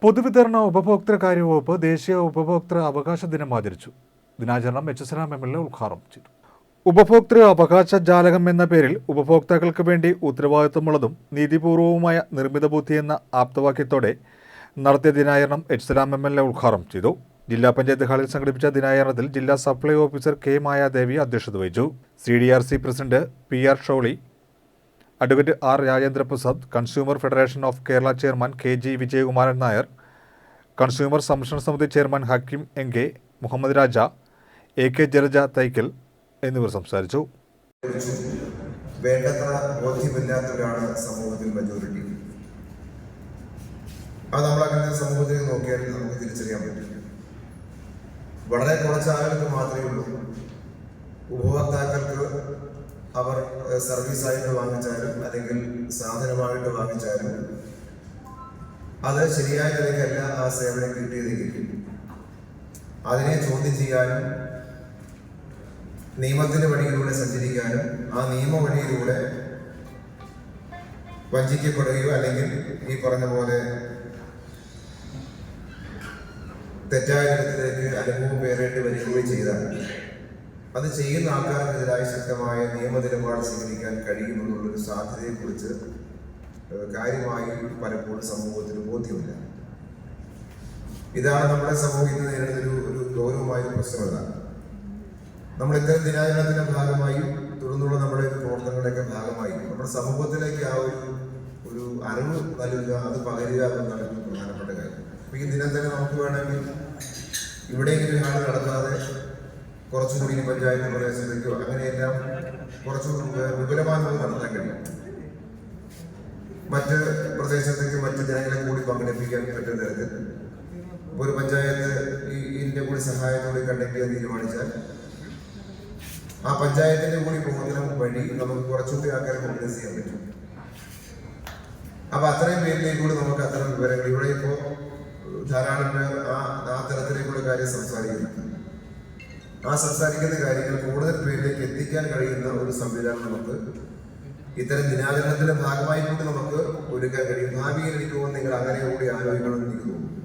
പൊതുവിതരണ ഉപഭോക്തൃകാര്യ വകുപ്പ് ദേശീയ ഉപഭോക്തൃ അവകാശ ദിനം ആചരിച്ചു. ദിനാചരണം എച്ച് MLA ഉദ്ഘാടനം ചെയ്തു. ഉപഭോക്തൃ അവകാശ ജാലകം എന്ന പേരിൽ ഉപഭോക്താക്കൾക്ക് വേണ്ടി ഉത്തരവാദിത്തമുള്ളതും നീതിപൂർവവുമായ നിർമ്മിത ബുദ്ധി എന്ന ആപ്തവാക്യത്തോടെ നടത്തിയ ദിനാചരണം എച്ച് MLA ഉദ്ഘാടനം ചെയ്തു. ജില്ലാ പഞ്ചായത്ത് ഹാളിൽ സംഘടിപ്പിച്ച ദിനാചരണത്തിൽ ജില്ലാ സപ്ലൈ ഓഫീസർ കെ മായാദേവി അധ്യക്ഷത വഹിച്ചു. CDRC president PR Sholy, advocate R Rajendra Prasad, consumer federation of Kerala chairman KG Vijayakumaran Nair, consumer സംരക്ഷണ സമിതി ചെയർമാൻ ഹക്കീം NK മുഹമ്മദ് രാജ, AK ജലജ തൈക്കൽ എന്നിവർ സംസാരിച്ചു. വേണ്ടത്ര ബോധ്യമില്ലാത്തവരാണ് സമൂഹത്തിൽ മജോറിറ്റി. അത് നമ്മളങ്ങനെ സമൂഹത്തിൽ നോക്കിയാൽ നമുക്ക് തിരിച്ചറിയാൻ പറ്റും. വളരെ കുറച്ച് ആളുകൾക്ക് മാത്രമേ ഉള്ളൂ ഉപഭോക്താക്കൾക്ക് അവർ സർവീസായിട്ട് വാങ്ങിച്ചാലും അല്ലെങ്കിൽ സാധനമായിട്ട് വാങ്ങിച്ചാലും അത് ശരിയായ നിലയ്ക്കല്ല ആ സേവനം കിട്ടിയതെങ്കിൽ അതിനെ ചോദ്യം ചെയ്യാനും നിയമത്തിന്റെ വഴിയിലൂടെ സഞ്ചരിക്കാനും ആ നിയമ വഴിയിലൂടെ വഞ്ചിക്കപ്പെടുകയോ അല്ലെങ്കിൽ ഈ പറഞ്ഞ പോലെ തെറ്റായ തരത്തിലേക്ക് അനുഭവം പേരേണ്ടി വരികയോ ചെയ്താൽ അത് ചെയ്യുന്ന ആൾക്കാർക്കെതിരായി ശക്തമായ നിയമ നിലപാട് സ്വീകരിക്കാൻ കഴിയുമെന്നുള്ളൊരു സാധ്യതയെക്കുറിച്ച് കാര്യമായി പലപ്പോഴും സമൂഹത്തിന് ബോധ്യമില്ല. ഇതാണ് നമ്മുടെ സമൂഹത്തിൽ നേരിടുന്ന ഒരു ഗൗരവമായ പ്രശ്നമല്ല. നമ്മൾ ഇത്തരം ദിനാചരണത്തിന്റെ ഭാഗമായും തുടർന്നുള്ള നമ്മുടെ പ്രവർത്തനങ്ങളുടെയൊക്കെ ഭാഗമായും നമ്മുടെ സമൂഹത്തിലേക്ക് ആ ഒരു അറിവ് നൽകുക, അത് പകരുക എന്നതാണ് പ്രധാനപ്പെട്ട കാര്യം. അപ്പൊ ഈ ദിനം തന്നെ നമുക്ക് വേണമെങ്കിൽ ഇവിടെയെങ്കിലും ഹാൾ നടത്താതെ കുറച്ചുകൂടി പഞ്ചായത്ത് പ്രദേശത്തേക്കോ അങ്ങനെയെല്ലാം കുറച്ചു വിപുലമായി നമുക്ക് നടത്താൻ കഴിയും. മറ്റ് പ്രദേശത്തേക്ക് മറ്റ് ജനങ്ങളെ കൂടി പങ്കെടുപ്പിക്കാൻ പറ്റുന്ന തരത്തിൽ ഒരു പഞ്ചായത്ത് ഇതിന്റെ കൂടി സഹായത്തോടെ കണ്ടക്ട് ചെയ്യാൻ തീരുമാനിച്ചാൽ ആ പഞ്ചായത്തിന്റെ കൂടി പ്രവർത്തനം വഴി നമുക്ക് കുറച്ചുകൂടി ആൾക്കാരെ കോൺഗ്രസ് ചെയ്യാൻ പറ്റും. അപ്പൊ അത്രയും പേരിലേക്കൂടി നമുക്ക് അത്തരം വിവരങ്ങൾ ഇവിടെ ഇപ്പോ ധാരാളം പേർ ആ തരത്തിലേക്കുള്ള കാര്യം സംസാരിക്കുന്ന കാര്യങ്ങൾ കൂടുതൽ പേരിലേക്ക് എത്തിക്കാൻ കഴിയുന്ന ഒരു സംവിധാനം നമുക്ക് ഇത്തരം ദിനാചരണത്തിന്റെ ഭാഗമായി കൂടി നമുക്ക് ഒരുക്കാൻ കഴിയും. ഭാവിയിൽ എനിക്ക് തോന്നുന്നു നിങ്ങൾ അങ്ങനെ കൂടി ആലോചിക്കണമെന്ന് എനിക്ക് തോന്നുന്നു.